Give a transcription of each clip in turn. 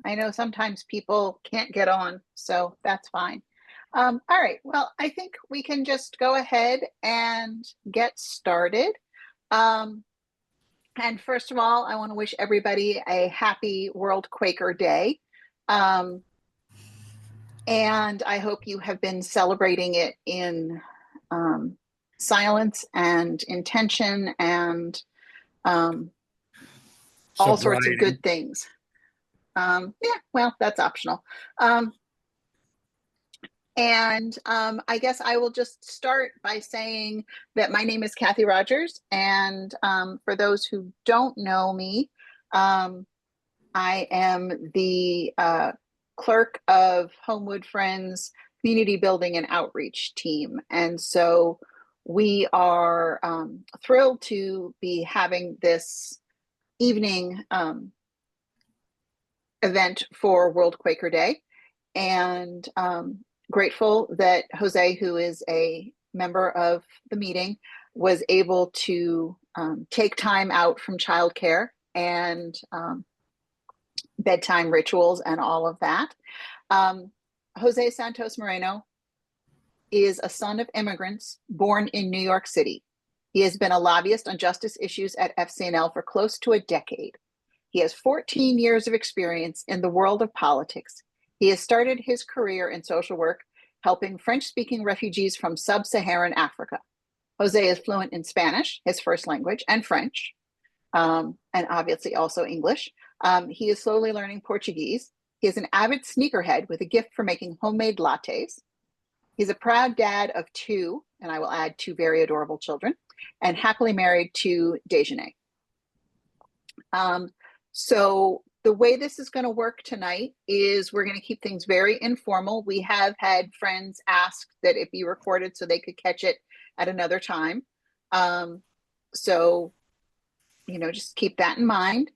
I know sometimes people can't get on, so that's fine. All right, well, I think we can just go ahead and get started. Um, and first of all, I want to wish everybody a happy World Quaker Day. Um, and I hope you have been celebrating it in um, silence and intention and um, all sorts of Sobriety. good things. Yeah, well, that's optional. Um, I guess I will just start by saying that my name is Kathy Rogers. And for those who don't know me, um, I am the clerk of Homewood Friends Community Building and Outreach Team. And so we are thrilled to be having this evening event for World Quaker Day. And grateful that Jose, who is a member of the meeting, was able to take time out from childcare and bedtime rituals and all of that. Um, Jose Santos Moreno is a son of immigrants born in New York City. He has been a lobbyist on justice issues at FCNL for close to a decade. He has 14 years of experience in the world of politics. He has started his career in social work, helping French speaking refugees from sub Saharan Africa. Jose is fluent in Spanish, his first language, and French, and obviously also English. He is slowly learning Portuguese. He is an avid sneakerhead with a gift for making homemade lattes. He's a proud dad of two, and I will add two very adorable children, and happily married to Dejeuner. Um, so the way this is going to work tonight is we're going to keep things very informal. We have had friends ask that it be recorded so they could catch it at another time. Um, so, just keep that in mind.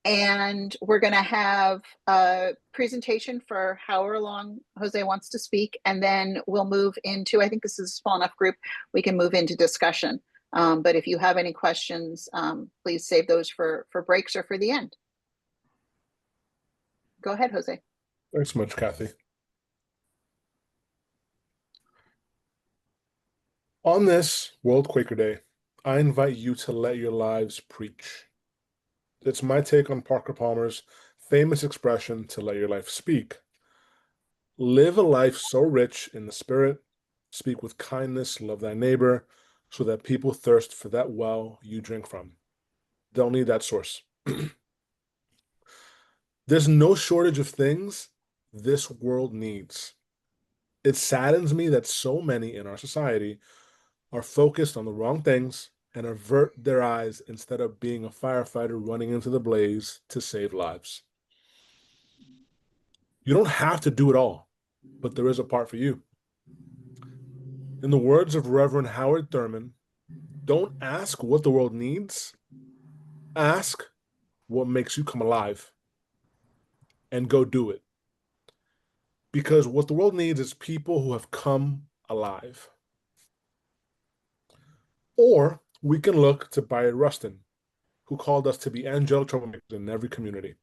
And we're going to have a presentation for however long Jose wants to speak. And then we'll move into, I think this is a small enough group, we can move into discussion. But if you have any questions, please save those for breaks or for the end. Go ahead, Jose. Thanks so much, Kathy. On this World Quaker Day, I invite you to let your lives preach. It's my take on Parker Palmer's famous expression to let your life speak. Live a life so rich in the spirit, speak with kindness, love thy neighbor, so that people thirst for that well you drink from. They'll need that source. There's no shortage of things this world needs. It saddens me that so many in our society are focused on the wrong things and avert their eyes instead of being a firefighter running into the blaze to save lives. You don't have to do it all, but there is a part for you. In the words of Reverend Howard Thurman, don't ask what the world needs, ask what makes you come alive and go do it. Because what the world needs is people who have come alive. Or we can look to Bayard Rustin, who called us to be angelic troublemakers in every community.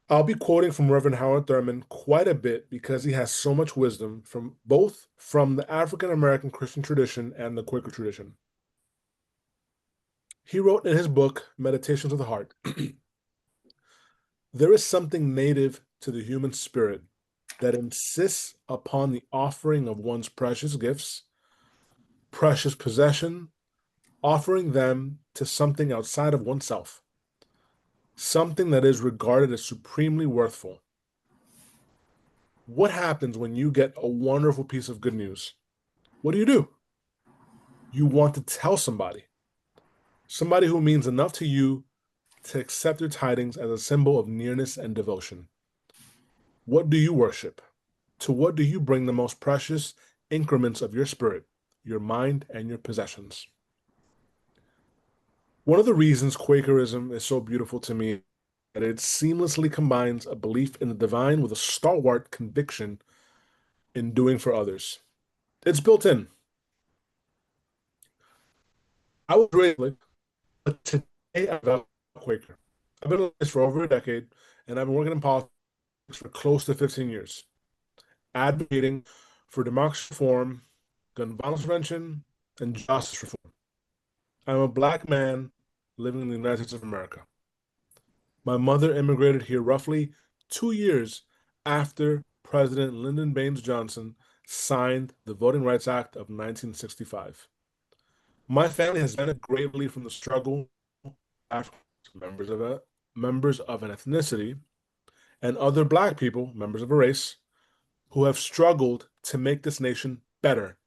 I'll be quoting from Reverend Howard Thurman quite a bit because he has so much wisdom from both from the African American Christian tradition and the Quaker tradition. He wrote in his book, Meditations of the Heart, there is something native to the human spirit that insists upon the offering of one's precious gifts, precious possession, offering them to something outside of oneself, something that is regarded as supremely worthful. What happens when you get a wonderful piece of good news? What do? You want to tell somebody who means enough to you to accept their tidings as a symbol of nearness and devotion. What do you worship? To what do you bring the most precious increments of your spirit, your mind, and your possessions? One of the reasons Quakerism is so beautiful to me is that it seamlessly combines a belief in the divine with a stalwart conviction in doing for others. It's built in. I was raised, but today I'm a Quaker. I've been in this for over a decade, and I've been working in politics for close to 15 years, advocating for democracy reform, gun violence prevention, and justice reform. I'm a Black man living in the United States of America. My mother immigrated here roughly 2 years after President Lyndon Baines Johnson signed the Voting Rights Act of 1965. My family has benefited greatly from the struggle of members of members of an ethnicity and other Black people, members of a race, who have struggled to make this nation better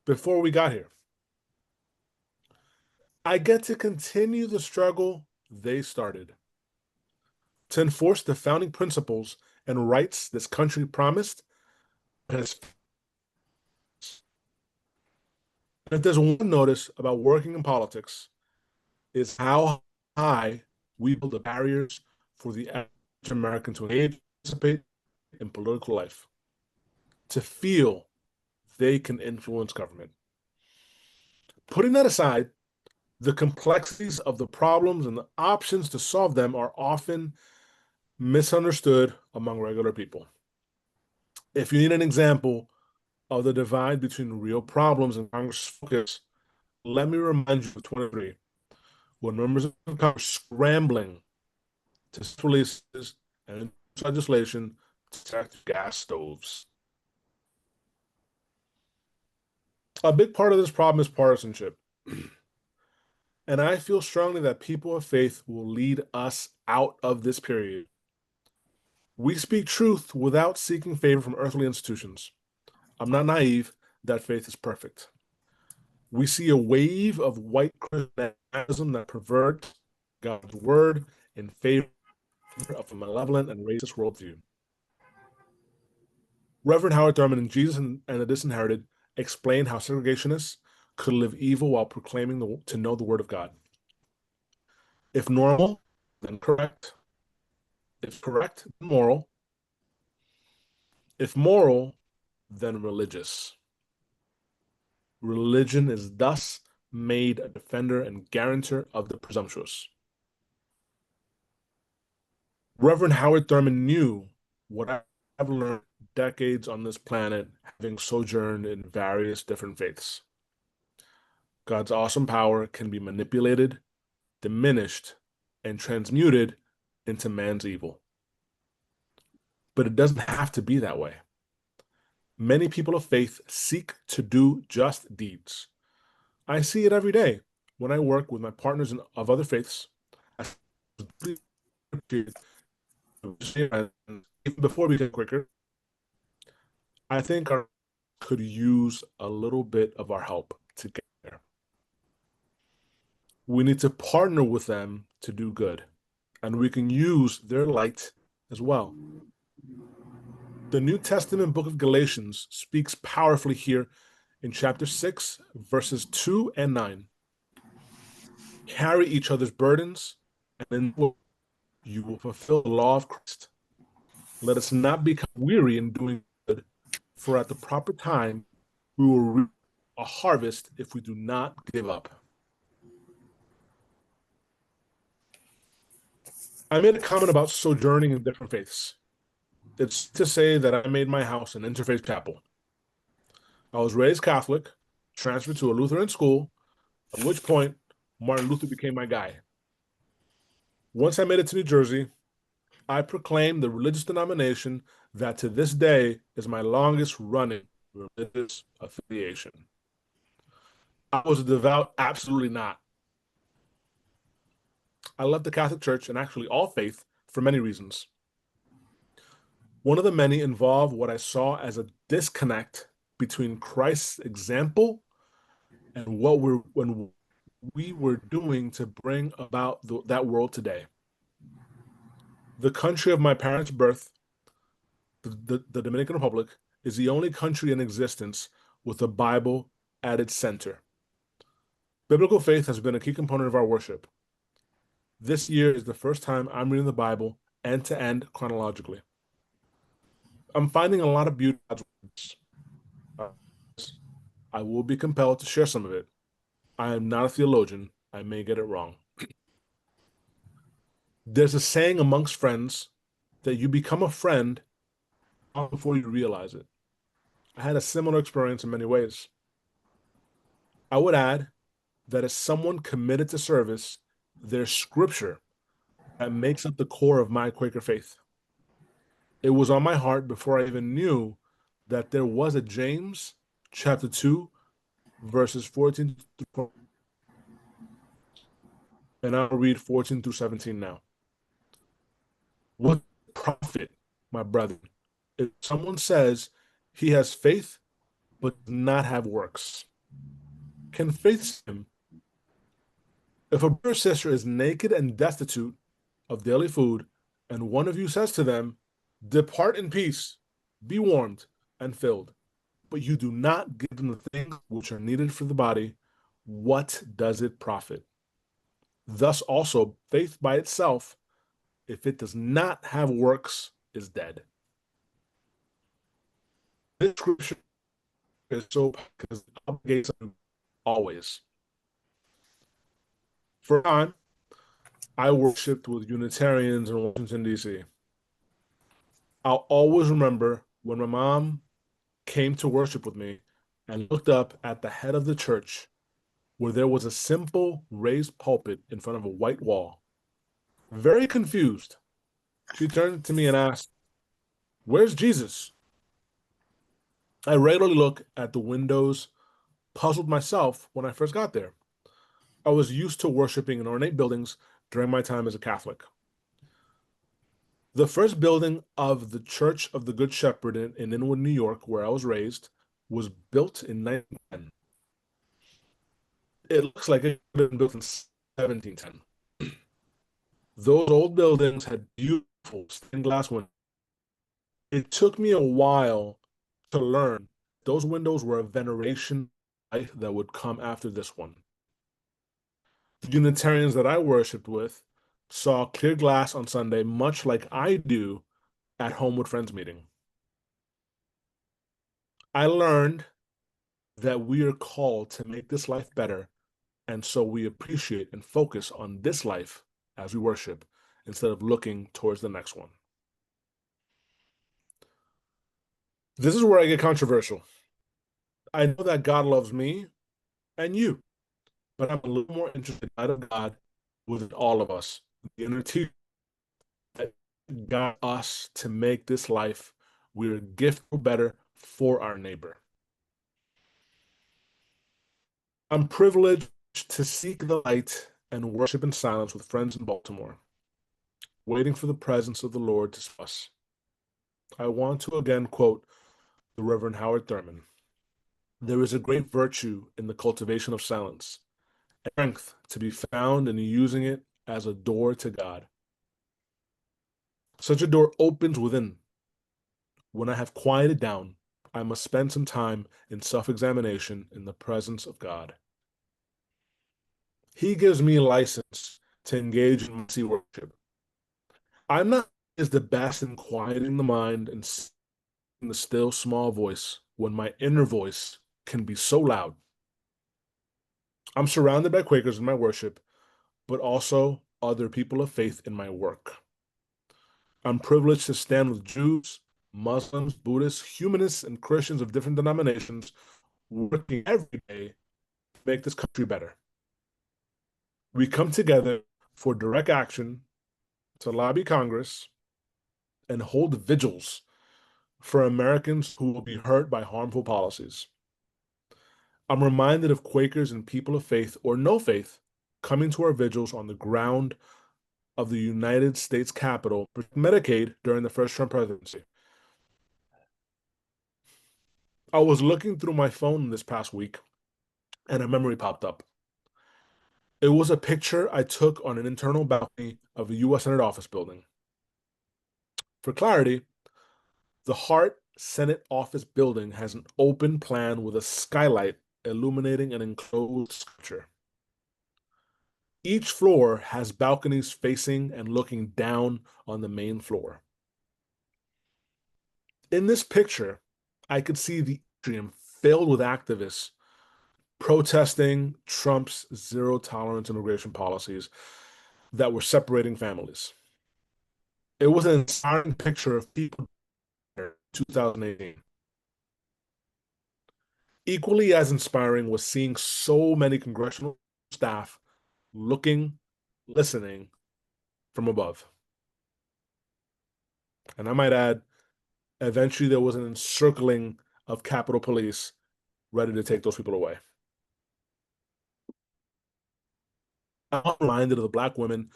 before we got here. I get to continue the struggle they started to enforce the founding principles and rights this country promised. And if there's one notice about working in politics, is how high we build the barriers for the average American to engage, participate in political life, to feel they can influence government. Putting that aside, the complexities of the problems and the options to solve them are often misunderstood among regular people. If you need an example of the divide between real problems and Congress' focus, let me remind you of 23, when members of Congress scrambling to releases and legislation to protect gas stoves. A big part of this problem is partisanship. And I feel strongly that people of faith will lead us out of this period. We speak truth without seeking favor from earthly institutions. I'm not naive that faith is perfect. We see a wave of white Christianism that perverts God's word in favor of a malevolent and racist worldview. Reverend Howard Thurman in Jesus and the Disinherited explained how segregationists could live evil while proclaiming to know the word of God. If normal, then correct. If correct, then moral. If moral, then religious. Religion is thus made a defender and guarantor of the presumptuous. Reverend Howard Thurman knew what I've learned decades on this planet, having sojourned in various different faiths. God's awesome power can be manipulated, diminished, and transmuted into man's evil. But it doesn't have to be that way. Many people of faith seek to do just deeds. I see it every day when I work with my partners of other faiths. Even before we get Quaker, I think our could use a little bit of our help to get there. We need to partner with them to do good, and we can use their light as well. The New Testament book of Galatians speaks powerfully here in chapter 6, verses 2 and 9. Carry each other's burdens, and then you will fulfill the law of Christ. Let us not become weary in doing good, for at the proper time we will reap a harvest if we do not give up. I made a comment about sojourning in different faiths. It's to say that I made my house an interfaith chapel. I was raised Catholic, transferred to a Lutheran school, at which point Martin Luther became my guy. Once I made it to New Jersey, I proclaimed the religious denomination that to this day is my longest running religious affiliation. I was a devout, absolutely not. I left the Catholic Church and actually all faith for many reasons. One of the many involved what I saw as a disconnect between Christ's example and when we were doing to bring about that world today. The country of my parents' birth, the Dominican Republic, is the only country in existence with the Bible at its center. Biblical faith has been a key component of our worship. This year is the first time I'm reading the Bible end to end chronologically. I'm finding a lot of beauty in God's words. I will be compelled to share some of it. I am not a theologian. I may get it wrong. There's a saying amongst friends that you become a friend long before you realize it. I had a similar experience in many ways. I would add that as someone committed to service, there's scripture that makes up the core of my Quaker faith. It was on my heart before I even knew that there was a James chapter 2, verses 14 through 20, and I'll read 14 through 17 now. What profit, my brethren, if someone says he has faith but does not have works? Can faith save him? If a brother or sister is naked and destitute of daily food, and one of you says to them, depart in peace, be warmed and filled, but you do not give them the things which are needed for the body, what does it profit? Thus also, faith by itself, if it does not have works, is dead. This scripture is so because it obligates us always. For a time, I worshiped with Unitarians in Washington, D.C. I'll always remember when my mom came to worship with me and looked up at the head of the church where there was a simple raised pulpit in front of a white wall. Very confused, she turned to me and asked, where's Jesus? I regularly look at the windows, puzzled myself when I first got there. I was used to worshiping in ornate buildings during my time as a Catholic. The first building of the Church of the Good Shepherd in Inwood, New York, where I was raised, was built in 1910. It looks like it had been built in 1710. Those old buildings had beautiful stained glass windows. It took me a while to learn those windows were a veneration light that would come after this one. The Unitarians that I worshiped with saw clear glass on Sunday, much like I do at Homewood Friends Meeting. I learned that we are called to make this life better, and so we appreciate and focus on this life as we worship instead of looking towards the next one. This is where I get controversial. I know that God loves me and you, but I'm a little more interested in the light of God within all of us, the inner teacher that got us to make this life we're a gift better for our neighbor. I'm privileged to seek the light and worship in silence with friends in Baltimore, waiting for the presence of the Lord to us. I want to again quote the Reverend Howard Thurman. There is a great virtue in the cultivation of silence, and strength to be found in using it as a door to God. Such a door opens within. When I have quieted down, I must spend some time in self-examination in the presence of God. He gives me license to engage in mercy worship. I'm not as the best in quieting the mind and in the still small voice when my inner voice can be so loud. I'm surrounded by Quakers in my worship, but also other people of faith in my work. I'm privileged to stand with Jews, Muslims, Buddhists, humanists, and Christians of different denominations working every day to make this country better. We come together for direct action to lobby Congress and hold vigils for Americans who will be hurt by harmful policies. I'm reminded of Quakers and people of faith or no faith coming to our vigils on the ground of the United States Capitol for Medicaid during the first Trump presidency. I was looking through my phone this past week and a memory popped up. It was a picture I took on an internal balcony of a U.S. Senate office building. For clarity, the Hart Senate office building has an open plan with a skylight illuminating an enclosed structure. Each floor has balconies facing and looking down on the main floor. In this picture, I could see the atrium filled with activists protesting Trump's zero tolerance immigration policies that were separating families. It was an inspiring picture of people in 2018. Equally as inspiring was seeing so many congressional staff looking, listening from above. And I might add, eventually there was an encircling of Capitol Police ready to take those people away. I'm reminded of the Black women,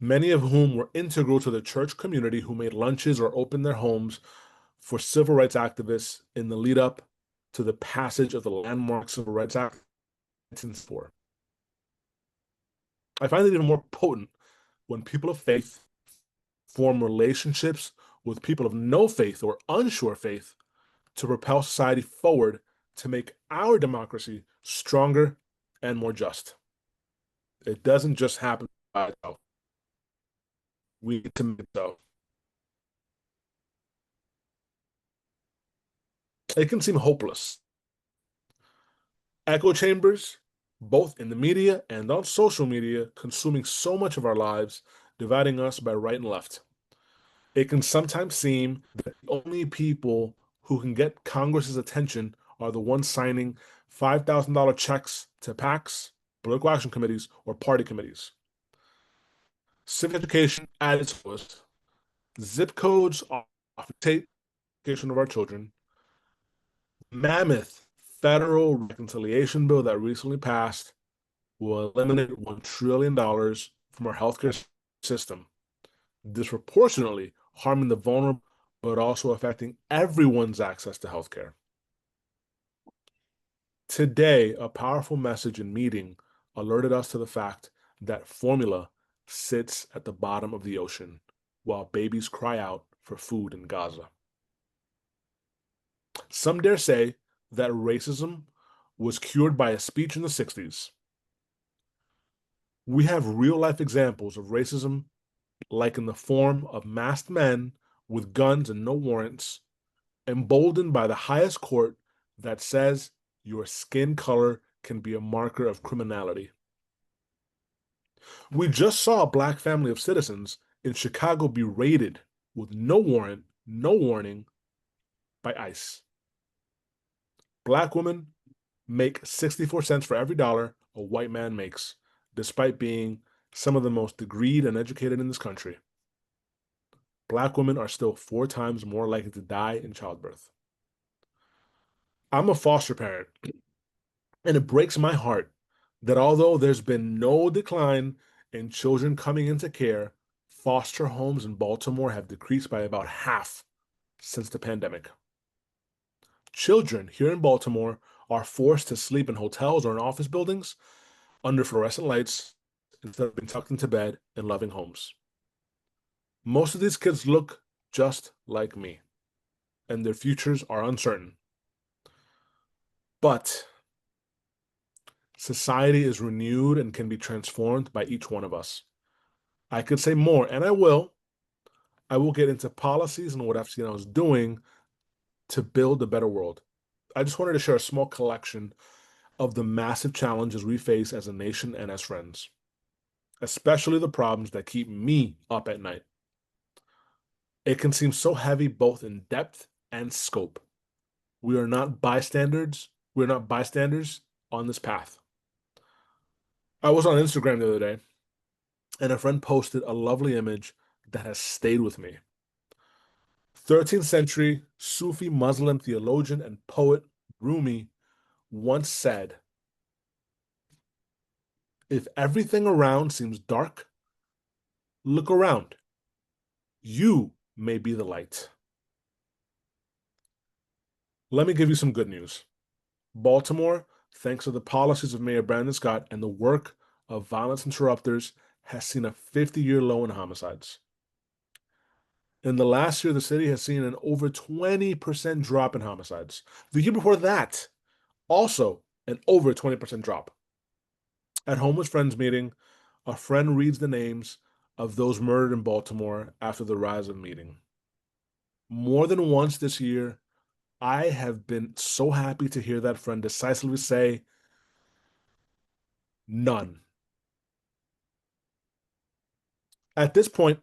many of whom were integral to the church community, who made lunches or opened their homes for civil rights activists in the lead up to the passage of the landmark Civil Rights Act in 1964. I find it even more potent when people of faith form relationships with people of no faith or unsure faith to propel society forward to make our democracy stronger and more just. It doesn't just happen by itself. We need to make it so. It can seem hopeless. Echo chambers, both in the media and on social media, consuming so much of our lives, dividing us by right and left. It can sometimes seem that the only people who can get Congress's attention are the ones signing $5,000 checks to PACs, political action committees, or party committees. Civic education at its fullest. Zip codes are the education of our children. Mammoth federal reconciliation bill that recently passed will eliminate $1 trillion from our healthcare system, disproportionately harming the vulnerable, but also affecting everyone's access to healthcare. Today, a powerful message in meeting alerted us to the fact that formula sits at the bottom of the ocean while babies cry out for food in Gaza. Some dare say that racism was cured by a speech in the 60s. We have real-life examples of racism, like in the form of masked men with guns and no warrants, emboldened by the highest court that says your skin color can be a marker of criminality. We just saw a Black family of citizens in Chicago be raided with no warrant, no warning by ICE. Black women make 64 cents for every dollar a white man makes, despite being some of the most degreed and educated in this country. Black women are still 4 times more likely to die in childbirth. I'm a foster parent, and it breaks my heart that although there's been no decline in children coming into care, foster homes in Baltimore have decreased by about half since the pandemic. Children here in Baltimore are forced to sleep in hotels or in office buildings under fluorescent lights instead of being tucked into bed in loving homes. Most of these kids look just like me, and their futures are uncertain. But society is renewed and can be transformed by each one of us. I could say more, and I will. I will get into policies and what FCNL is doing to build a better world. I just wanted to share a small collection of the massive challenges we face as a nation and as friends, especially the problems that keep me up at night. It can seem so heavy both in depth and scope. We are not bystanders. We're not bystanders on this path. I was on Instagram the other day, and a friend posted a lovely image that has stayed with me. 13th century Sufi Muslim theologian and poet Rumi once said, "If everything around seems dark, look around. You may be the light." Let me give you some good news. Baltimore, thanks to the policies of Mayor Brandon Scott and the work of violence interrupters, has seen a 50-year low in homicides. In the last year, the city has seen an over 20% drop in homicides. The year before that, also an over 20% drop. At Homewood Friends Meeting, a friend reads the names of those murdered in Baltimore after the rise of meeting. More than once this year, I have been so happy to hear that friend decisively say, none. At this point,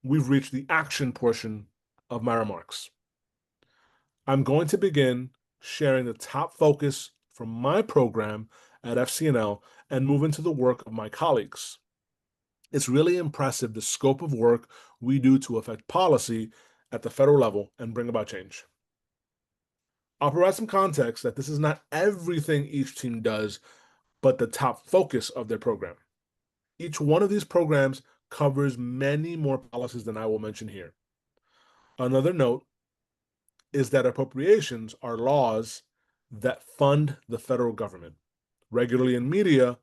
we've reached the action portion of my remarks. I'm going to begin sharing the top focus from my program at FCNL and move into the work of my colleagues. It's really impressive the scope of work we do to affect policy at the federal level and bring about change. I'll provide some context that this is not everything each team does, but the top focus of their program. Each one of these programs covers many more policies than I will mention here. Another note is that appropriations are laws that fund the federal government. Regularly in media,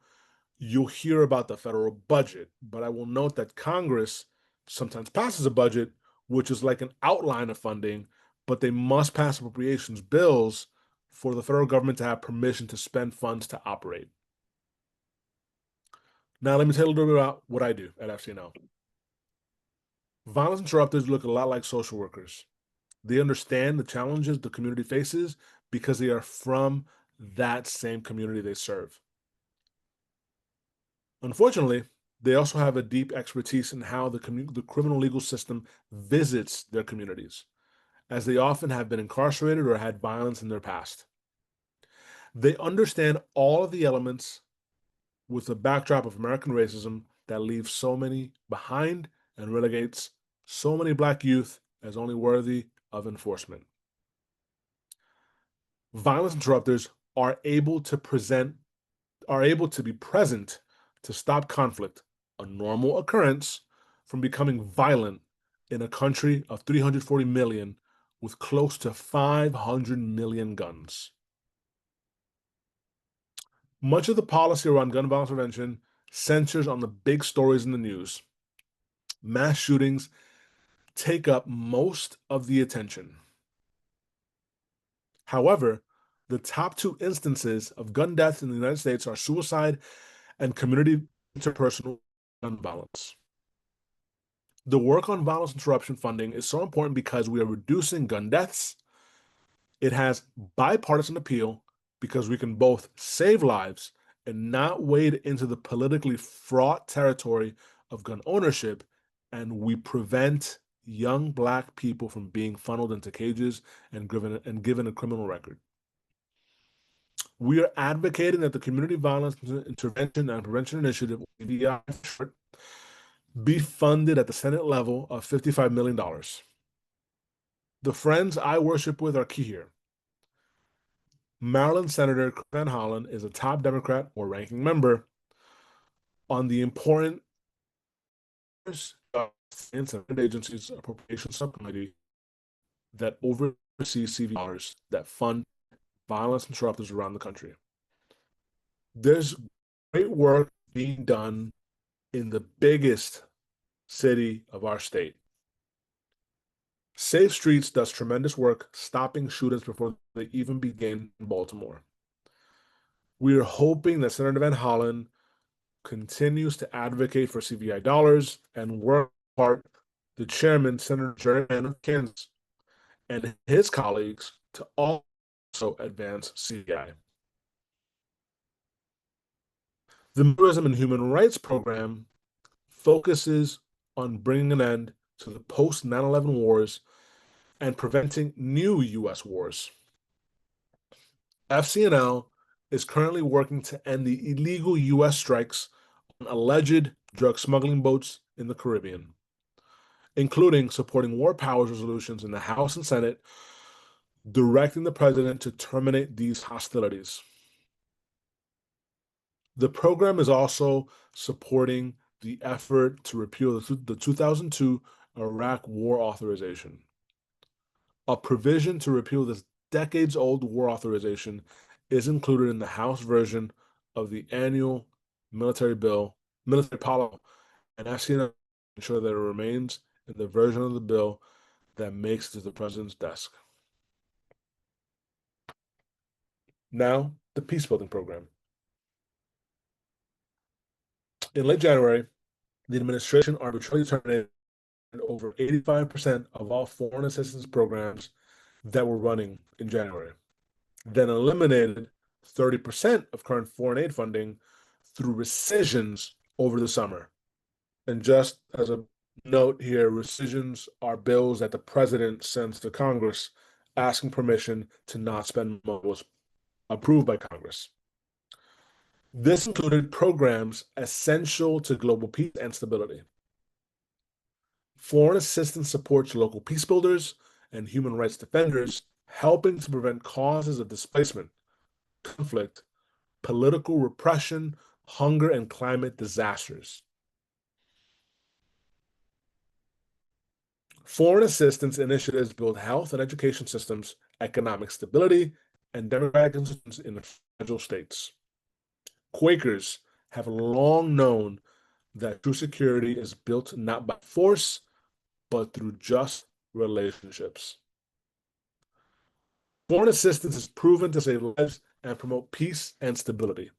you'll hear about the federal budget, but I will note that Congress sometimes passes a budget, which is like an outline of funding, but they must pass appropriations bills for the federal government to have permission to spend funds to operate. Now, let me tell you a little bit about what I do at FCNL. Violence interrupters look a lot like social workers. They understand the challenges the community faces because they are from that same community they serve. Unfortunately, they also have a deep expertise in how the criminal legal system visits their communities, as they often have been incarcerated or had violence in their past. They understand all of the elements with the backdrop of American racism that leaves so many behind and relegates so many Black youth as only worthy of enforcement. Violence interrupters are able to be present to stop conflict, a normal occurrence, from becoming violent in a country of 340 million with close to 500 million guns. Much of the policy around gun violence prevention centers on the big stories in the news. Mass shootings take up most of the attention. However, the top two instances of gun deaths in the United States are suicide and community interpersonal gun violence. The work on violence interruption funding is so important because we are reducing gun deaths. It has bipartisan appeal because we can both save lives and not wade into the politically fraught territory of gun ownership, and we prevent young Black people from being funneled into cages and given a criminal record. We are advocating that the Community Violence Intervention and Prevention Initiative, CVI, be funded at the Senate level of $55 million. The friends I worship with are key here. Maryland Senator Chris Van Hollen is a top Democrat or ranking member on the important and agencies appropriation subcommittee that oversees CV dollars that fund violence interrupters around the country. There's great work being done in the biggest city of our state. Safe Streets does tremendous work stopping shootings before they even begin in Baltimore. We are hoping that Senator Van Hollen continues to advocate for CVI dollars and work part the chairman, Senator Jerry of Kansas, and his colleagues to also advance CVI. The Militarism and Human Rights Program focuses on bringing an end to the post 9/11 wars and preventing new U.S. wars. FCNL is currently working to end the illegal U.S. strikes on alleged drug smuggling boats in the Caribbean, including supporting war powers resolutions in the House and Senate, directing the president to terminate these hostilities. The program is also supporting the effort to repeal the 2002 Iraq War Authorization. A provision to repeal this decades-old war authorization is included in the House version of the annual military policy, and FCNL ensure that it remains in the version of the bill that makes it to the president's desk. Now, the peace building program. In late January, the administration arbitrarily terminated over 85% of all foreign assistance programs that were running in January, then eliminated 30% of current foreign aid funding through rescissions over the summer. And just as a Note here, rescissions are bills that the president sends to Congress asking permission to not spend money that was approved by Congress. This included programs essential to global peace and stability. Foreign assistance supports local peace builders and human rights defenders, helping to prevent causes of displacement, conflict, political repression, hunger, and climate disasters. Foreign assistance initiatives build health and education systems, economic stability, and democratic institutions in fragile states. Quakers have long known that true security is built not by force, but through just relationships. Foreign assistance is proven to save lives and promote peace and stability.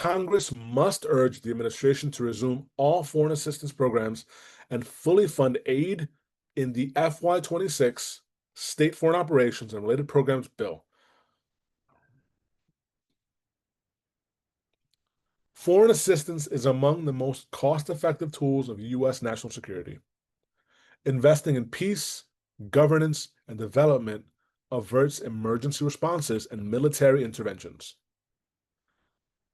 Congress must urge the administration to resume all foreign assistance programs and fully fund aid in the FY26 State Foreign Operations and Related Programs Bill. Foreign assistance is among the most cost-effective tools of U.S. national security. Investing in peace, governance, and development averts emergency responses and military interventions.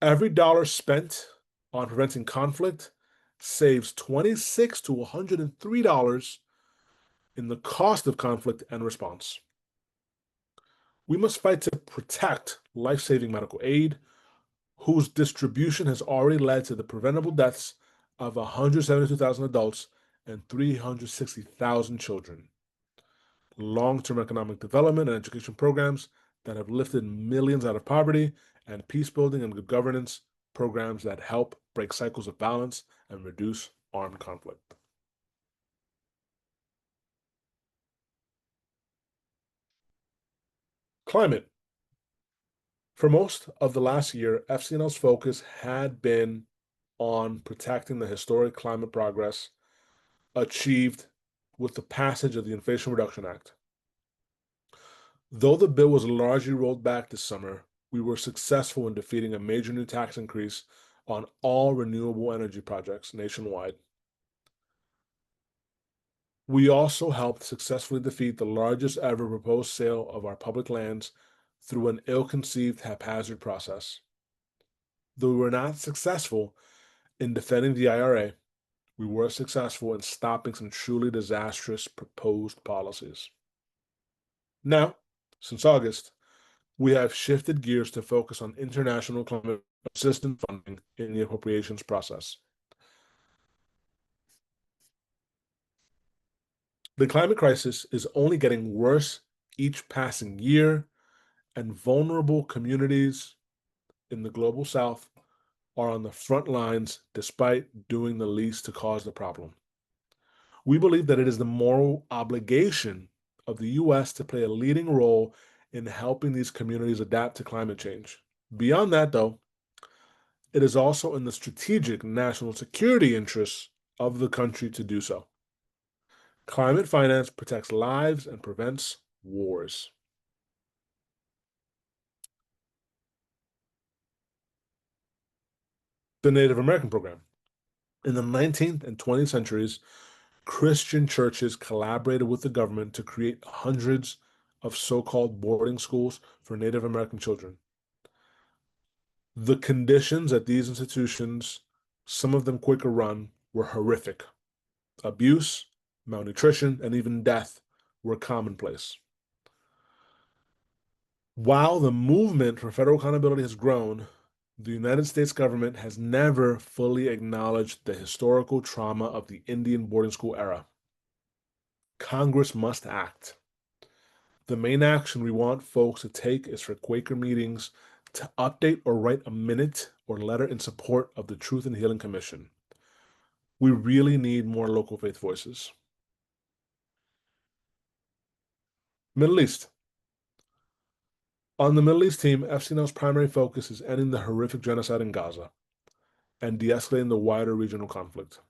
Every dollar spent on preventing conflict saves $26 to $103 in the cost of conflict and response. We must fight to protect life-saving medical aid, whose distribution has already led to the preventable deaths of 172,000 adults and 360,000 children. Long-term economic development and education programs that have lifted millions out of poverty, and peace building and good governance programs that help break cycles of violence and reduce armed conflict. Climate. For most of the last year, FCNL's focus had been on protecting the historic climate progress achieved with the passage of the Inflation Reduction Act. Though the bill was largely rolled back this summer, we were successful in defeating a major new tax increase on all renewable energy projects nationwide. We also helped successfully defeat the largest ever proposed sale of our public lands through an ill-conceived haphazard process. Though we were not successful in defending the IRA, we were successful in stopping some truly disastrous proposed policies. Now, since August, we have shifted gears to focus on international climate assistance funding in the appropriations process. The climate crisis is only getting worse each passing year, and vulnerable communities in the global south are on the front lines despite doing the least to cause the problem. We believe that it is the moral obligation of the U.S. to play a leading role in helping these communities adapt to climate change. Beyond that, though, it is also in the strategic national security interests of the country to do so. Climate finance protects lives and prevents wars. The Native American program. In the 19th and 20th centuries, Christian churches collaborated with the government to create hundreds of so-called boarding schools for Native American children. The conditions at these institutions, some of them Quaker run, were horrific. Abuse, malnutrition, and even death were commonplace. While the movement for federal accountability has grown, the United States government has never fully acknowledged the historical trauma of the Indian boarding school era. Congress must act. The main action we want folks to take is for Quaker meetings to update or write a minute or letter in support of the Truth and Healing Commission. We really need more local faith voices. Middle East. On the Middle East team, FCNL's primary focus is ending the horrific genocide in Gaza and de-escalating the wider regional conflict.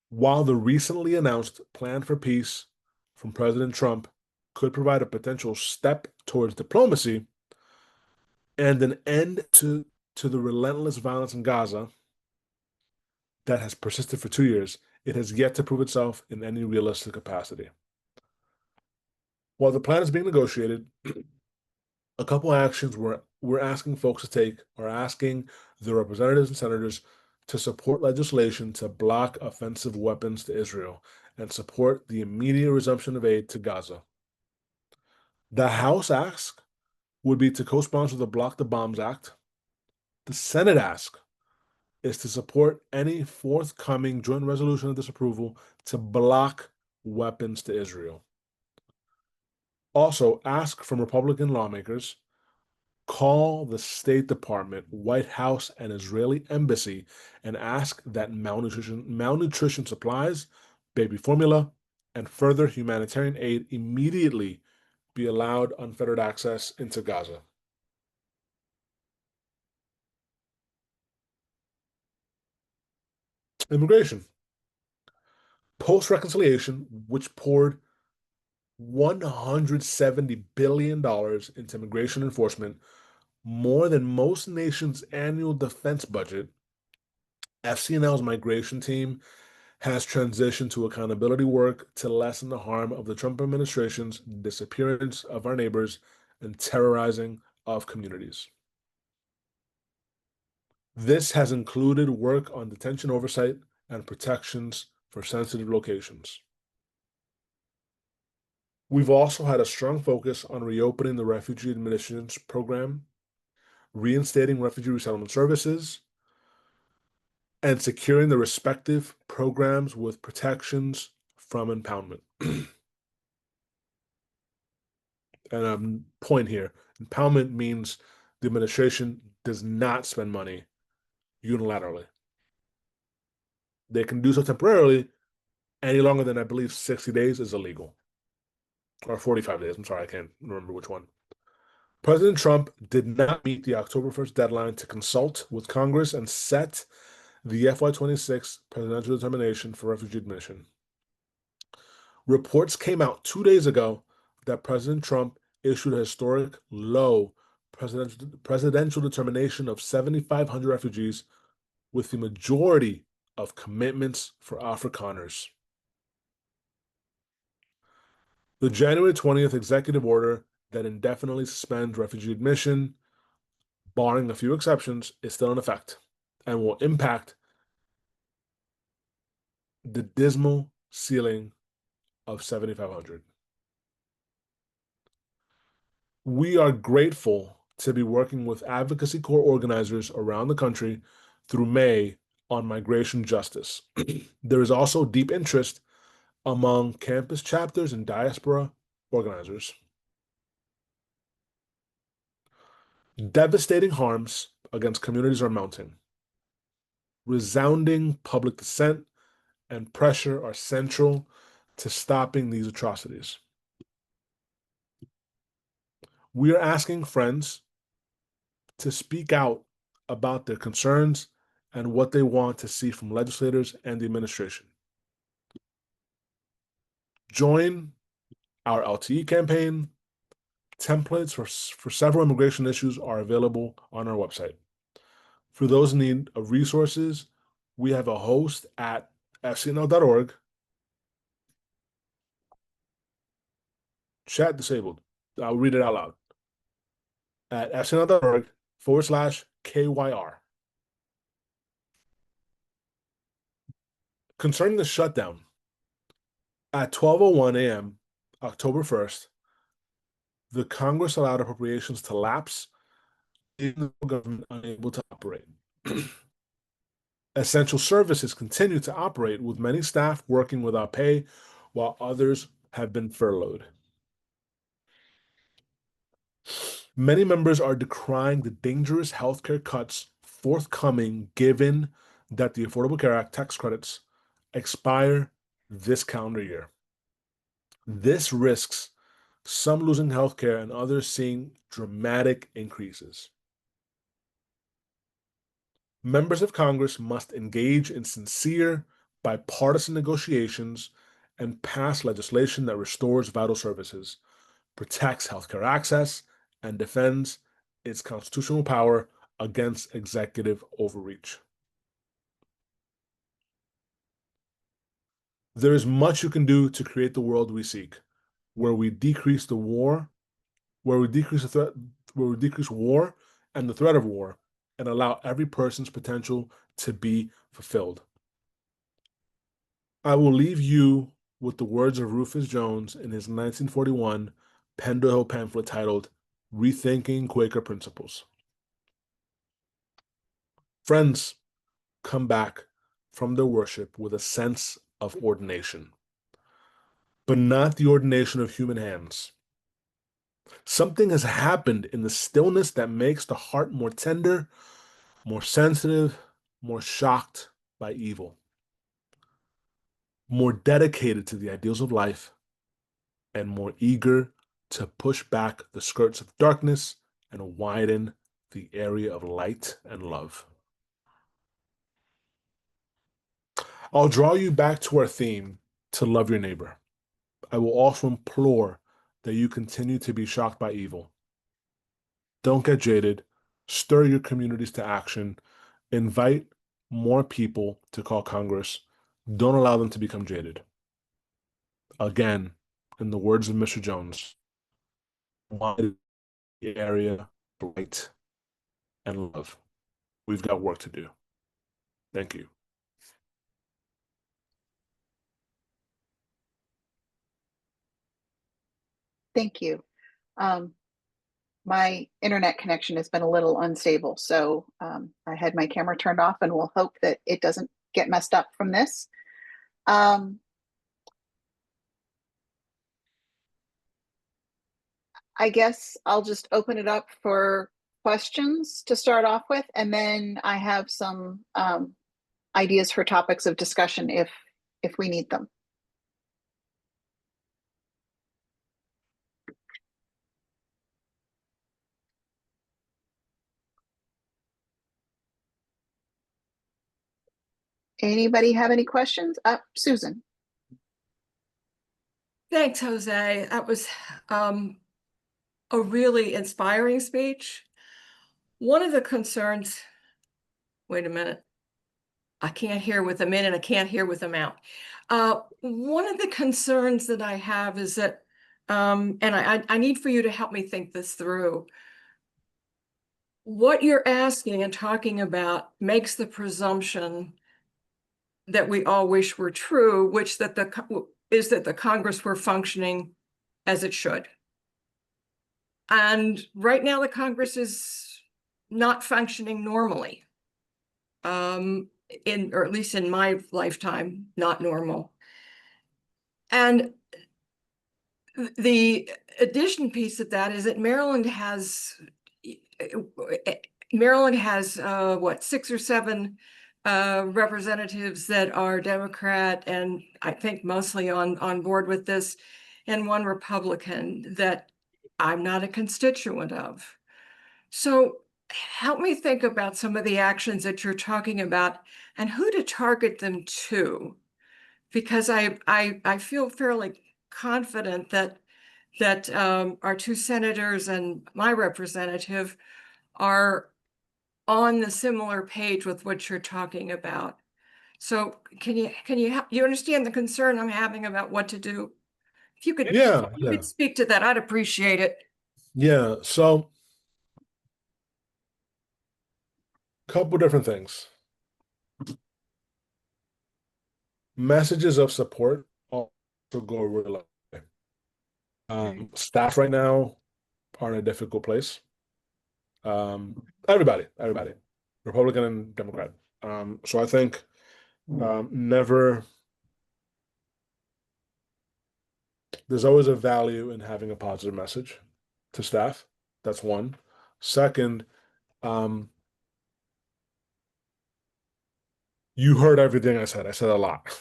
While the recently announced plan for peace from President Trump could provide a potential step towards diplomacy and an end to to the relentless violence in Gaza that has persisted for 2 years, it has yet to prove itself in any realistic capacity. While the plan is being negotiated, a couple actions we're asking folks to take are asking the representatives and senators to support legislation to block offensive weapons to Israel and support the immediate resumption of aid to Gaza. The House ask would be to co-sponsor the Block the Bombs Act. The Senate ask is to support any forthcoming joint resolution of disapproval to block weapons to Israel. Also, ask from Republican lawmakers, call the State Department, White House, and Israeli embassy and ask that malnutrition supplies, baby formula, and further humanitarian aid immediately be allowed unfettered access into Gaza. Immigration. Post-reconciliation, which poured $170 billion into immigration enforcement, more than most nations' annual defense budget, FCNL's migration team has transitioned to accountability work to lessen the harm of the Trump administration's disappearance of our neighbors and terrorizing of communities. This has included work on detention oversight and protections for sensitive locations. We've also had a strong focus on reopening the refugee admissions program, reinstating refugee resettlement services, and securing the respective programs with protections from impoundment. And a point here, impoundment means the administration does not spend money unilaterally. They can do so temporarily. Any longer than, I believe, 60 days is illegal. Or 45 days. I'm sorry, I can't remember which one. President Trump did not meet the October 1st deadline to consult with Congress and set the FY26 presidential determination for refugee admission. Reports came out 2 days ago that President Trump issued a historic low presidential determination of 7,500 refugees, with the majority of commitments for Afrikaners. The January 20th executive order that indefinitely suspends refugee admission, barring a few exceptions, is still in effect and will impact the dismal ceiling of 7,500. We are grateful to be working with advocacy core organizers around the country through May on migration justice. There is also deep interest among campus chapters and diaspora organizers. Devastating harms against communities are mounting. Resounding public dissent and pressure are central to stopping these atrocities. We are asking friends to speak out about their concerns and what they want to see from legislators and the administration. Join our LTE campaign. Templates for several immigration issues are available on our website. For those in need of resources, we have a host at fcnl.org. Chat disabled. I'll read it out loud. At fcnl.org/KYR. Concerning the shutdown, at 12:01 a.m., October 1st, the Congress allowed appropriations to lapse, leaving the government unable to operate. Essential services continue to operate, with many staff working without pay, while others have been furloughed. Many members are decrying the dangerous healthcare cuts forthcoming, given that the Affordable Care Act tax credits expire this calendar year. This risks some losing healthcare and others seeing dramatic increases. Members of Congress must engage in sincere, bipartisan negotiations and pass legislation that restores vital services, protects healthcare access, and defends its constitutional power against executive overreach. There is much you can do to create the world we seek, where we decrease the war, where we decrease the threat, where we decrease war and the threat of war, and allow every person's potential to be fulfilled. I will leave you with the words of Rufus Jones in his 1941 Pendle Hill pamphlet titled Rethinking Quaker Principles. Friends come back from their worship with a sense of ordination, but not the ordination of human hands. Something has happened in the stillness that makes the heart more tender, more sensitive, more shocked by evil, more dedicated to the ideals of life, and more eager to push back the skirts of darkness and widen the area of light and love. I'll draw you back to our theme to love your neighbor. I will also implore that you continue to be shocked by evil. Don't get jaded. Stir your communities to action. Invite more people to call Congress. Don't allow them to become jaded. Again, in the words of Mr. Jones, widen the area of light and love. We've got work to do. Thank you. Thank you. My internet connection has been a little unstable, so I had my camera turned off, and we'll hope that it doesn't get messed up from this. I guess I'll just open it up for questions to start off with, and then I have some ideas for topics of discussion if we need them. Anybody have any questions? Susan. Thanks, Jose. That was a really inspiring speech. One of the concerns, wait a minute, I can't hear with them in and I can't hear with them out. One of the concerns that I have is that, and I need for you to help me think this through. What you're asking and talking about makes the presumption that we all wish were true, which is that the Congress were functioning as it should. And right now, the Congress is not functioning normally, or at least in my lifetime, not normal. And the addition piece of that is that Maryland has what, 6 or 7 representatives that are Democrat, and I think mostly on board with this, and 1 Republican that I'm not a constituent of. So help me think about some of the actions that you're talking about and who to target them to, because I feel fairly confident that our 2 senators and my representative are on the similar page with what you're talking about. So can you help, you understand the concern I'm having about what to do? If you could speak to that, I'd appreciate it. Yeah, so a couple different things. Messages of support also go a really long way. Staff right now are in a difficult place. Everybody, Republican and Democrat. So I think there's always a value in having a positive message to staff. That's one. Second, you heard everything I said. I said a lot.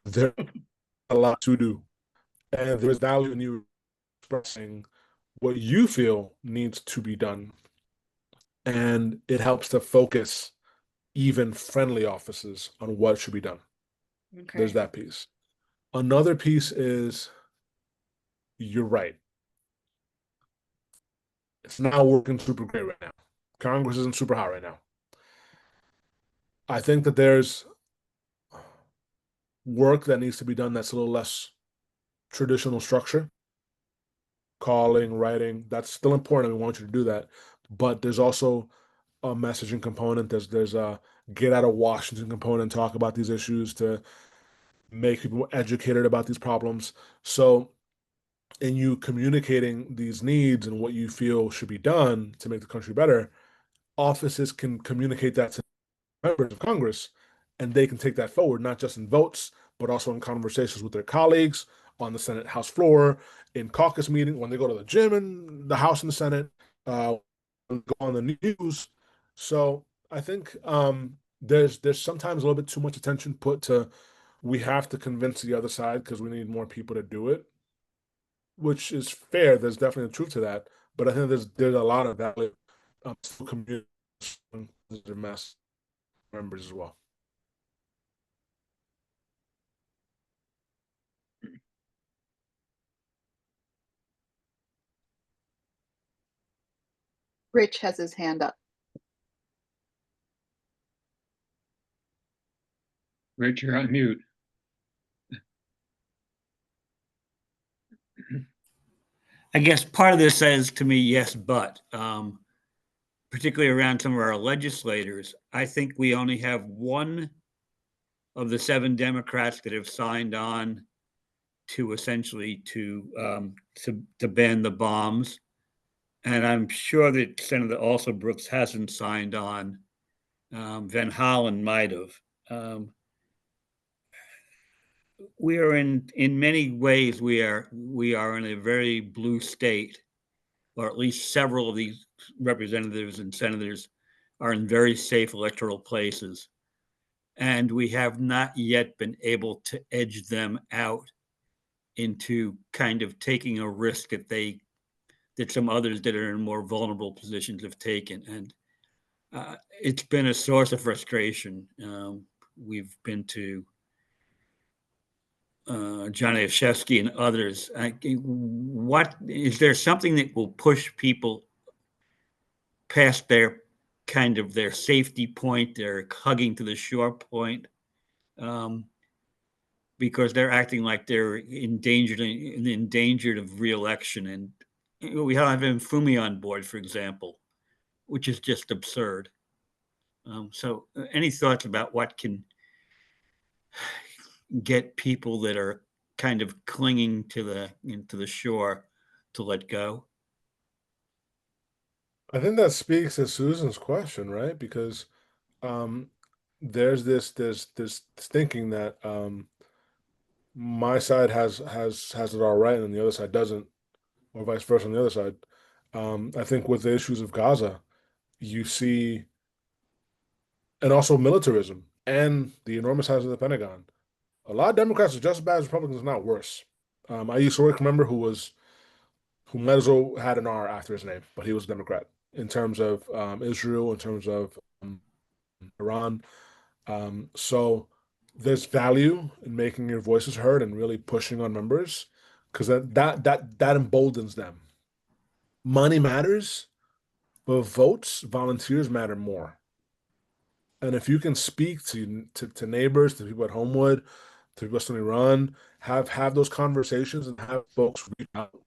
There's a lot to do. And there's value in you expressing what you feel needs to be done. And it helps to focus even friendly offices on what should be done. Okay. There's that piece. Another piece is, you're right. It's not working super great right now. Congress isn't super hot right now. I think that there's work that needs to be done that's a little less traditional structure, calling, writing. That's still important. We want you to do that. But there's also a messaging component. There's a get out of Washington component, talk about these issues to make people educated about these problems. So in you communicating these needs and what you feel should be done to make the country better, offices can communicate that to members of Congress, and they can take that forward, not just in votes, but also in conversations with their colleagues on the Senate House floor, in caucus meeting, when they go to the gym in the House and the Senate, go on the news. So I think there's sometimes a little bit too much attention put to we have to convince the other side because we need more people to do it, which is fair. There's definitely a truth to that, but I think there's a lot of value still communicating with their mass members as well. Rich has his hand up. Rich, you're on mute. I guess part of this says to me, yes, but particularly around some of our legislators, I think we only have one of the 7 Democrats that have signed on to essentially to ban the bombs, and I'm sure that Senator also Brooks hasn't signed on. Van Hollen might have. We are in many ways we are in a very blue state, or at least several of these representatives and senators are in very safe electoral places. And we have not yet been able to edge them out into kind of taking a risk that some others that are in more vulnerable positions have taken. And it's been a source of frustration. We've been to John Ashevsky and others. What is there something that will push people past their kind of their safety point, their hugging to the shore point, because they're acting like they're endangered of re-election? And we have Mfumi on board, for example, which is just absurd. So, any thoughts about what can get people that are kind of clinging to the shore to let go? I think that speaks to Susan's question, right? Because um, there's this thinking that my side has it all right and the other side doesn't, or vice versa on the other side. I think with the issues of Gaza, you see, and also militarism and the enormous size of the Pentagon. A lot of Democrats are just as bad as Republicans, not worse. I used to work with a member who might as well had an R after his name, but he was a Democrat in terms of Israel, in terms of Iran. So there's value in making your voices heard and really pushing on members because that emboldens them. Money matters, but votes, volunteers matter more. And if you can speak to neighbors, to people at Homewood, to people in Iran, have those conversations and have folks reach out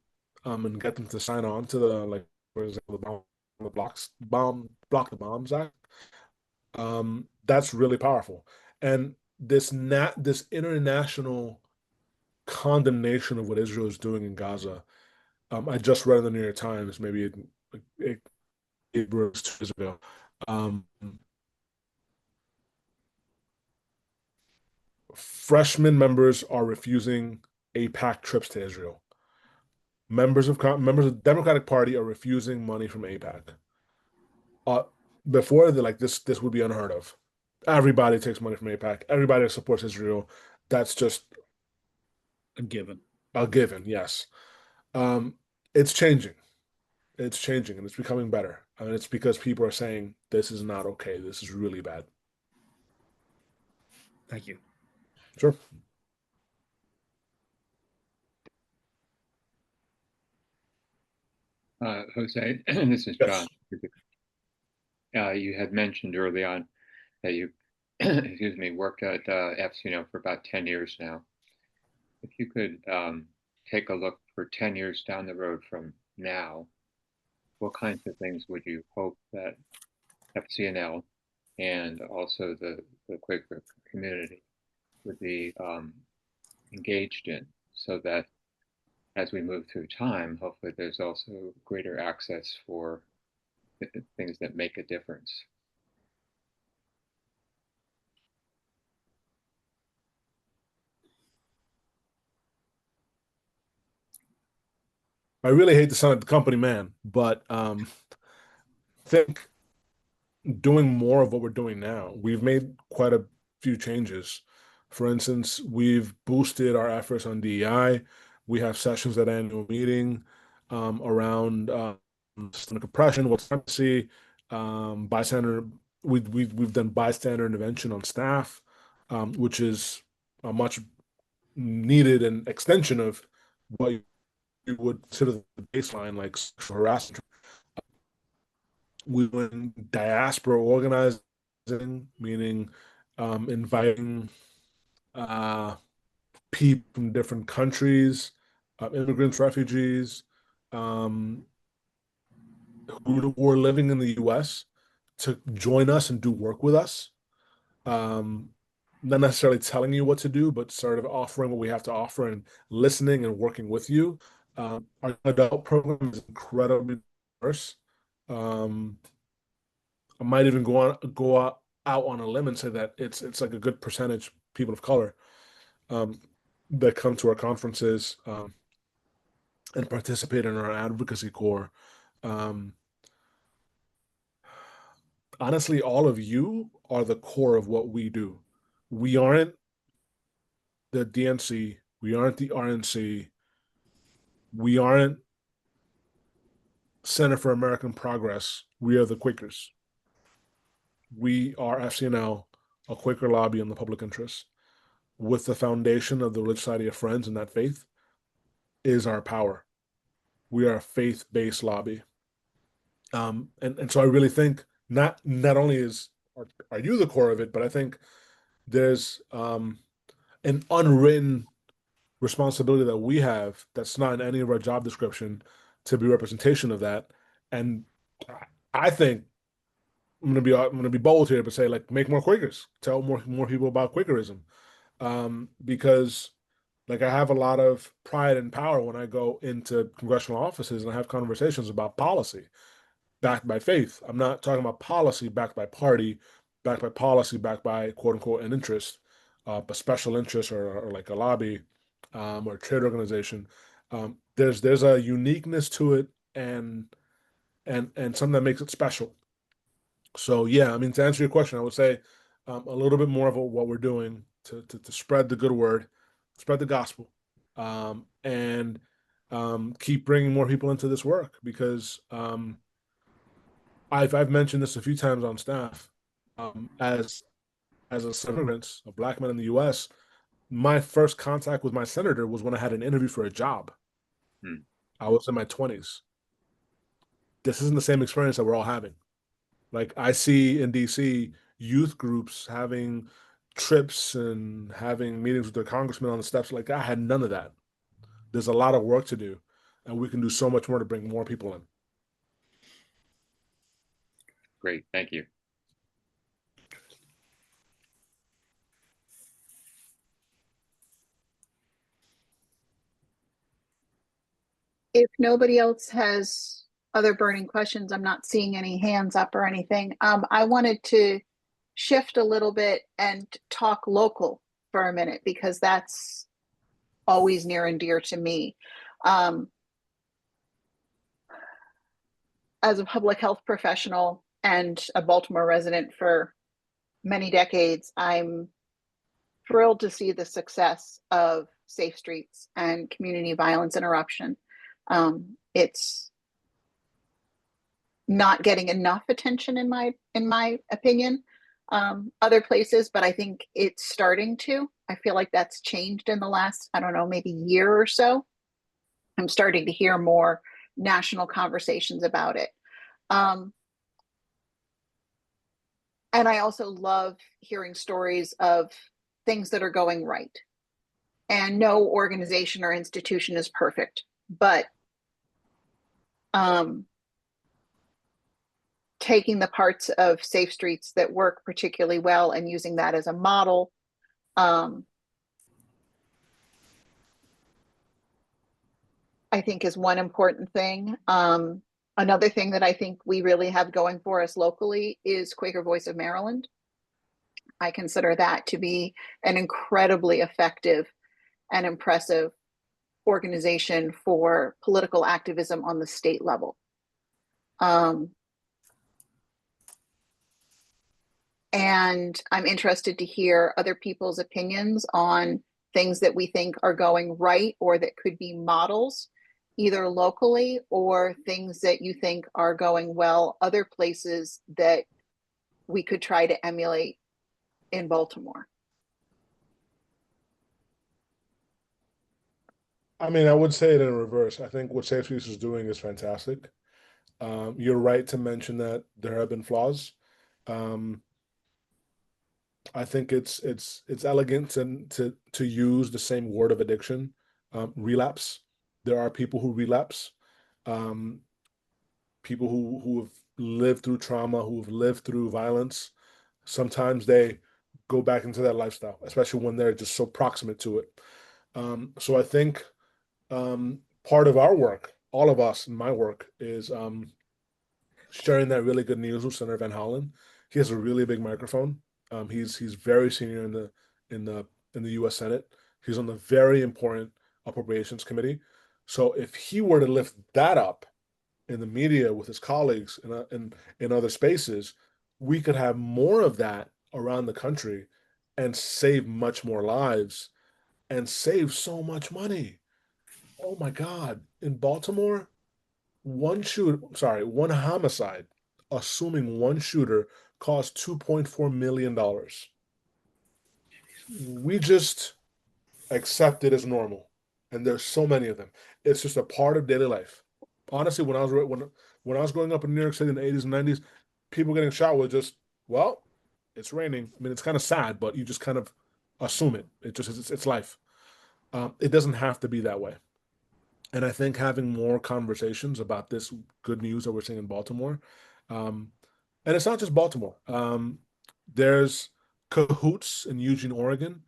and get them to sign on to the, like, for example, the block the bombs act. That's really powerful. And this international condemnation of what Israel is doing in Gaza. I just read in the New York Times, maybe it was 2 years ago. Freshman members are refusing AIPAC trips to Israel. Members of the Democratic Party are refusing money from AIPAC. Before they're like this would be unheard of. Everybody takes money from AIPAC. Everybody supports Israel. That's just A given. a given. Yes, it's changing. It's changing and it's becoming better. I mean, it's because people are saying this is not okay. This is really bad. Thank you. Sure. Jose, this is Yes. John. you had mentioned early on that you, excuse me, worked at FCNO for about 10 years now. If you could take a look for 10 years down the road from now, what kinds of things would you hope that FCNL and also the Quaker community would be engaged in, so that as we move through time, hopefully there's also greater access for things that make a difference? I really hate to sound like the company man, but think doing more of what we're doing now. We've made quite a few changes. For instance, we've boosted our efforts on DEI. We have sessions at annual meeting around systemic oppression, what's privacy, bystander. We've done bystander intervention on staff, which is a much needed an extension of what you would consider the baseline, like sexual harassment. We went diaspora organizing, meaning inviting people from different countries, immigrants, refugees, who were living in the US to join us and do work with us. Not necessarily telling you what to do, but sort of offering what we have to offer and listening and working with you. Our adult program is incredibly diverse. I might even go out on a limb and say that it's like a good percentage people of color that come to our conferences and participate in our advocacy core. Honestly, all of you are the core of what we do. We aren't the DNC. We aren't the RNC. We aren't Center for American Progress. We are the Quakers. We are FCNL, a Quaker lobby in the public interest. With the foundation of the Religious Society of Friends and that faith is our power. We are a faith-based lobby. And so I really think not only are you the core of it, but I think there's an unwritten responsibility that we have that's not in any of our job description to be representation of that. And I think I'm gonna be bold here, but say like make more Quakers, tell more people about Quakerism, because like I have a lot of pride and power when I go into congressional offices and I have conversations about policy backed by faith. I'm not talking about policy backed by party, backed by policy, backed by quote unquote an interest, a special interest or like a lobby or a trade organization. There's a uniqueness to it and something that makes it special. So yeah, I mean to answer your question, I would say a little bit more of what we're doing to spread the good word, spread the gospel, and keep bringing more people into this work because I've mentioned this a few times on staff. As a immigrant, a black man in the U.S., my first contact with my senator was when I had an interview for a job. I was in my 20s. This isn't the same experience that we're all having. Like I see in DC youth groups having trips and having meetings with their congressmen on the steps. Like I had none of that. There's a lot of work to do, and we can do so much more to bring more people in. Great, thank you. If nobody else has other burning questions, I'm not seeing any hands up or anything. I wanted to shift a little bit and talk local for a minute because that's always near and dear to me. As a public health professional and a Baltimore resident for many decades, I'm thrilled to see the success of Safe Streets and community violence interruption. It's not getting enough attention in my opinion, other places, but I think it's starting to. I feel like that's changed in the last, I don't know, maybe year or so. I'm starting to hear more national conversations about it. And I also love hearing stories of things that are going right. And no organization or institution is perfect, but taking the parts of Safe Streets that work particularly well and using that as a model. I think is one important thing. Another thing that I think we really have going for us locally is Quaker Voice of Maryland. I consider that to be an incredibly effective and impressive organization for political activism on the state level. And I'm interested to hear other people's opinions on things that we think are going right or that could be models, either locally or things that you think are going well, other places that we could try to emulate in Baltimore. I mean, I would say it in reverse. I think what Safe Streets is doing is fantastic. You're right to mention that there have been flaws. Um, I think it's elegant to use the same word of addiction, relapse. There are people who relapse, um, people who have lived through trauma, who have lived through violence. Sometimes they go back into that lifestyle, especially when they're just so proximate to it. So I think part of our work, all of us in my work, is sharing that really good news with Senator Van Hollen. He has a really big microphone. He's very senior in the in the U.S. Senate. He's on the very important Appropriations Committee. So if he were to lift that up in the media with his colleagues in other spaces, we could have more of that around the country and save much more lives and save so much money. Oh my God. In Baltimore, one homicide, assuming one shooter, cost $2.4 million. We just accept it as normal. And there's so many of them. It's just a part of daily life. Honestly, when I was growing up in New York City in the 80s and 90s, people getting shot was just, well, it's raining. I mean, it's kind of sad, but you just kind of assume it. It's life. It doesn't have to be that way. And I think having more conversations about this good news that we're seeing in Baltimore, um, and it's not just Baltimore. There's Cahoots in Eugene, Oregon.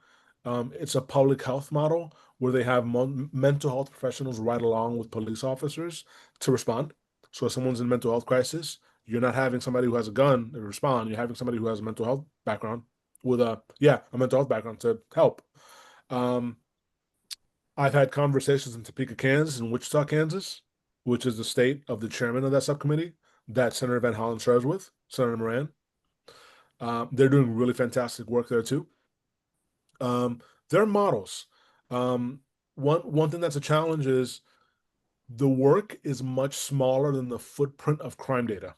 It's a public health model where they have mental health professionals ride along with police officers to respond. So if someone's in mental health crisis, you're not having somebody who has a gun to respond. You're having somebody who has a mental health background with a mental health background to help. Um, I've had conversations in Topeka, Kansas, and Wichita, Kansas, which is the state of the chairman of that subcommittee that Senator Van Hollen serves with, Senator Moran. They're doing really fantastic work there too. They're models. One thing that's a challenge is the work is much smaller than the footprint of crime data.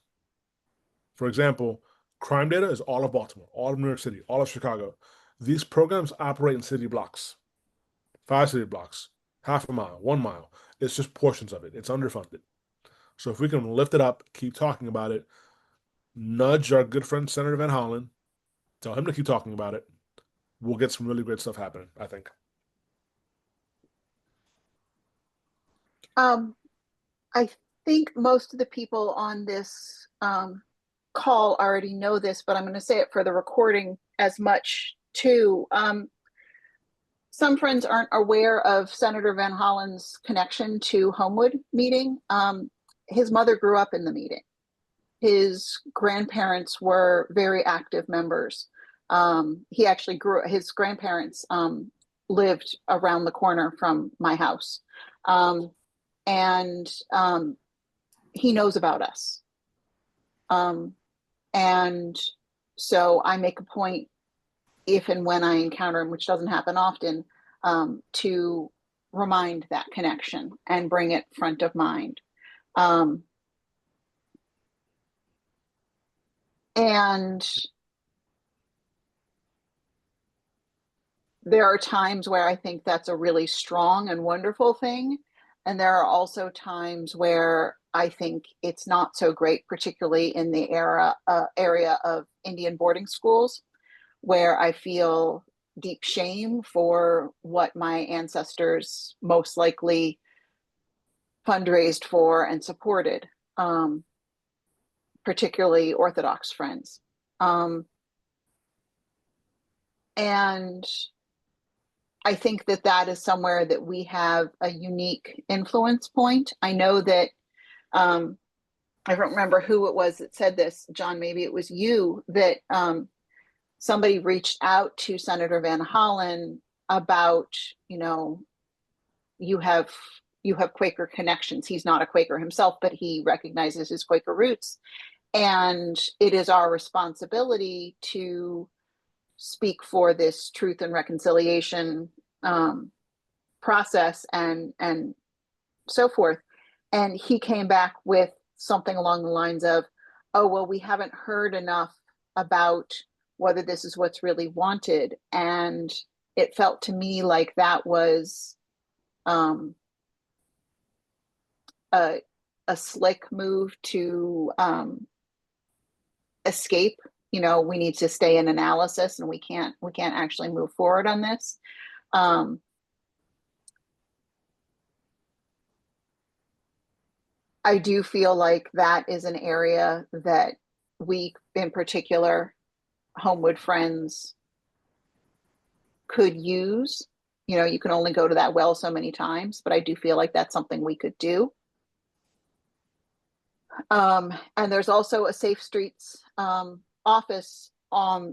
For example, crime data is all of Baltimore, all of New York City, all of Chicago. These programs operate in city blocks. 5 city blocks, half a mile, 1 mile. It's just portions of it. It's underfunded. So if we can lift it up, keep talking about it, nudge our good friend Senator Van Hollen, tell him to keep talking about it, we'll get some really great stuff happening, I think. I think most of the people on this call already know this, but I'm going to say it for the recording as much too. Some friends aren't aware of Senator Van Hollen's connection to Homewood meeting. His mother grew up in the meeting. His grandparents were very active members. He actually his grandparents lived around the corner from my house. And he knows about us. And so I make a point, if and when I encounter him, which doesn't happen often, to remind that connection and bring it front of mind. And there are times where I think that's a really strong and wonderful thing. And there are also times where I think it's not so great, particularly in the area of Indian boarding schools, where I feel deep shame for what my ancestors most likely fundraised for and supported, particularly Orthodox friends. And I think that that is somewhere that we have a unique influence point. I know that I don't remember who it was that said this, John, maybe it was you, that somebody reached out to Senator Van Hollen about, you have Quaker connections. He's not a Quaker himself, but he recognizes his Quaker roots. And it is our responsibility to speak for this truth and reconciliation process and so forth. And he came back with something along the lines of, oh, well, we haven't heard enough about whether this is what's really wanted. And it felt to me like that was a slick move to escape. We need to stay in analysis, and we can't actually move forward on this. I do feel like that is an area that we, in particular, Homewood Friends, could use. You can only go to that well so many times, but I do feel like that's something we could do. And there's also a Safe Streets office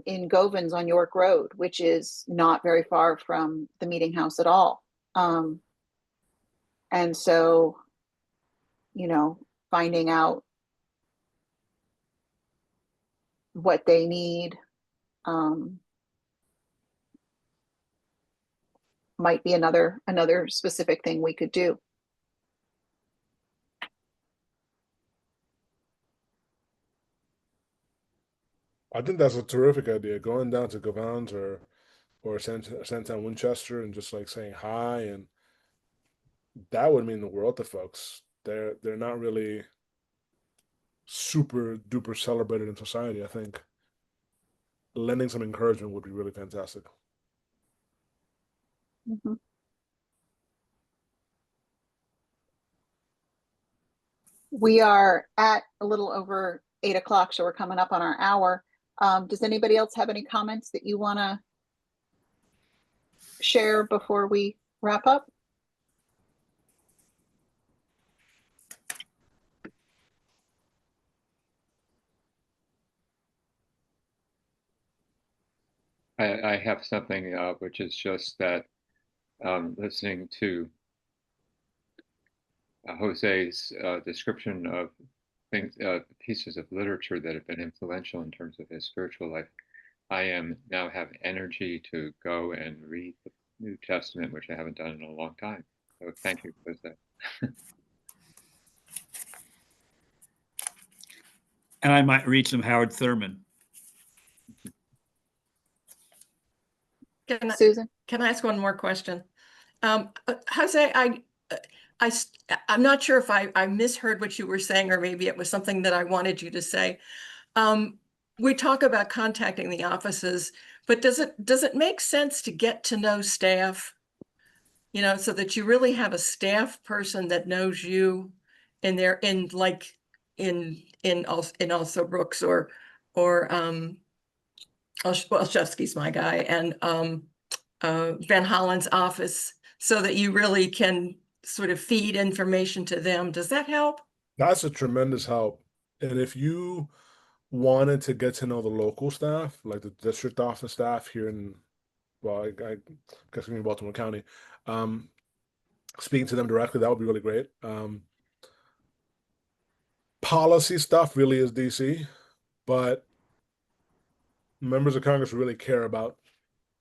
in Govans on York Road, which is not very far from the meeting house at all. And so, finding out what they need might be another specific thing we could do. I think that's a terrific idea. Going down to Gavans or Santown Winchester and just like saying hi, and that would mean the world to folks. They're not really super duper celebrated in society. I think lending some encouragement would be really fantastic. Mm-hmm. We are at a little over 8 o'clock, so we're coming up on our hour. Does anybody else have any comments that you want to share before we wrap up? I have something which is just that listening to Jose's description of things, pieces of literature that have been influential in terms of his spiritual life, I now have energy to go and read the New Testament, which I haven't done in a long time. So thank you for that. And I might read some Howard Thurman. Susan? Can I ask one more question? Jose, I'm not sure if I misheard what you were saying, or maybe it was something that I wanted you to say. We talk about contacting the offices, but does it make sense to get to know staff? So that you really have a staff person that knows you, and they're in also Brooks or Olszewski's my guy, and Van Hollen's office, so that you really can sort of feed information to them. Does that help? That's a tremendous help. And if you wanted to get to know the local staff, like the district office staff here in, well, I guess in Baltimore County, speaking to them directly, that would be really great. Policy stuff really is DC, but members of Congress really care about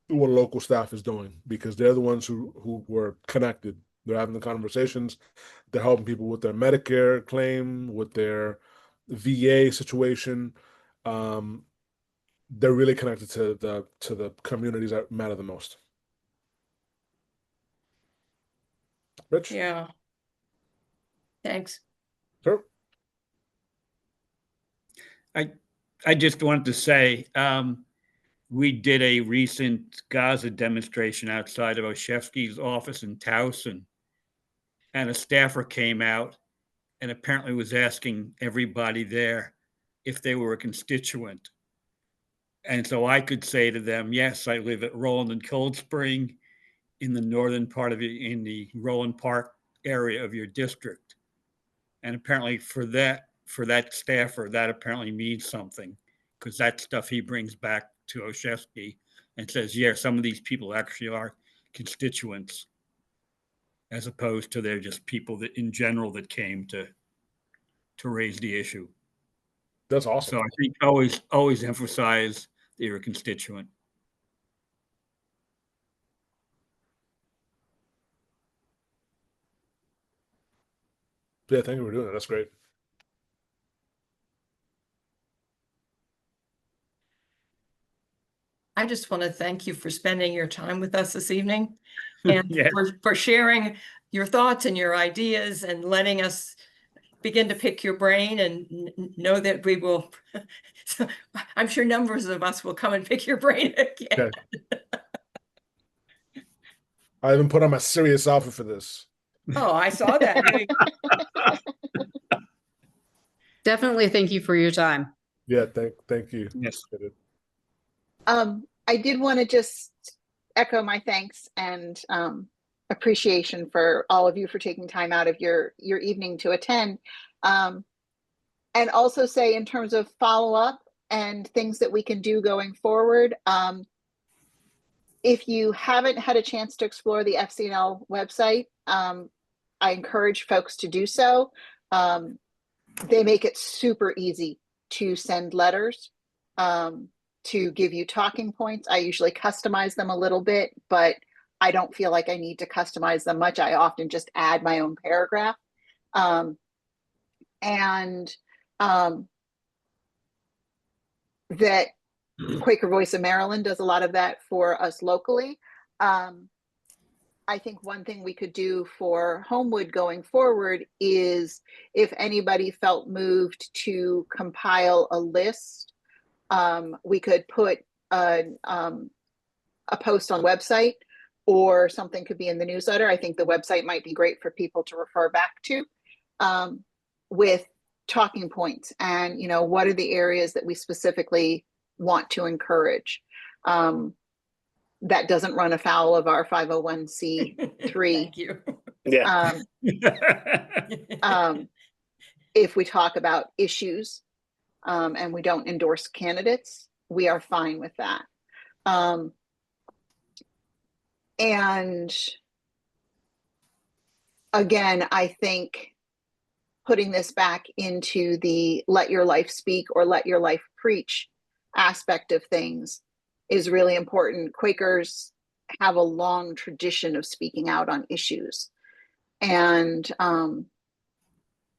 what local staff is doing, because they're the ones who were connected. They're having the conversations. They're helping people with their Medicare claim, with their VA situation. They're really connected to the communities that matter the most. Rich? Yeah. Thanks. Sure. I just wanted to say, we did a recent Gaza demonstration outside of Oshevsky's office in Towson, and a staffer came out and apparently was asking everybody there if they were a constituent. And so I could say to them, yes, I live at Roland and Cold Spring in the northern part of it, in the Roland Park area of your district. And apparently for that staffer, that apparently means something, because that stuff he brings back to Oshevsky and says, yeah, some of these people actually are constituents, as opposed to they're just people that in general that came to raise the issue. That's awesome. So I think always emphasize that you're a constituent. Yeah, thank you for doing that. That's great. I just want to thank you for spending your time with us this evening and Yeah. for sharing your thoughts and your ideas and letting us begin to pick your brain and know that we will. So I'm sure numbers of us will come and pick your brain again. Okay. I even put on my serious outfit for this. Oh, I saw that. Definitely thank you for your time. Yeah, thank you. Yes. I did want to just echo my thanks and appreciation for all of you for taking time out of your evening to attend. And also say, in terms of follow-up and things that we can do going forward, if you haven't had a chance to explore the FCNL website, I encourage folks to do so. They make it super easy to send letters, to give you talking points. I usually customize them a little bit, but I don't feel like I need to customize them much. I often just add my own paragraph. That Quaker Voice of Maryland does a lot of that for us locally. I think one thing we could do for Homewood going forward is, if anybody felt moved to compile a list, we could put a post on the website, or something could be in the newsletter. I think the website might be great for people to refer back to, with talking points and, what are the areas that we specifically want to encourage. That doesn't run afoul of our 501c3. Thank you. Yeah. If we talk about issues, and we don't endorse candidates, we are fine with that. And again, I think putting this back into the let your life speak or let your life preach aspect of things is really important. Quakers have a long tradition of speaking out on issues, and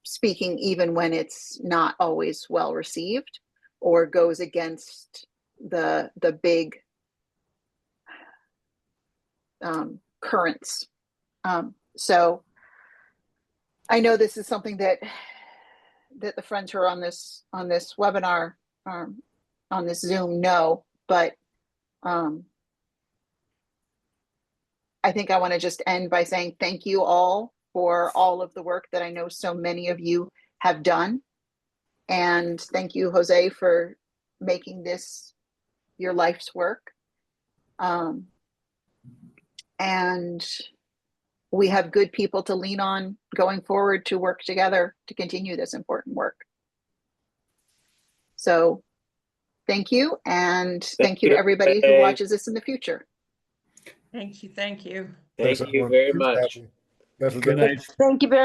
speaking even when it's not always well received or goes against the big currents. So I know this is something that the friends who are on this webinar, on this Zoom, know, but I think I want to just end by saying thank you all for all of the work that I know so many of you have done. And thank you, Jose, for making this your life's work. And we have good people to lean on going forward to work together to continue this important work. So thank you. And thank you to everybody who watches this in the future. Thank you. Thank you. Thank Thanks, you everyone. very Thanks, much. Kathy. Thanks for Good doing night. it. Thank you very much.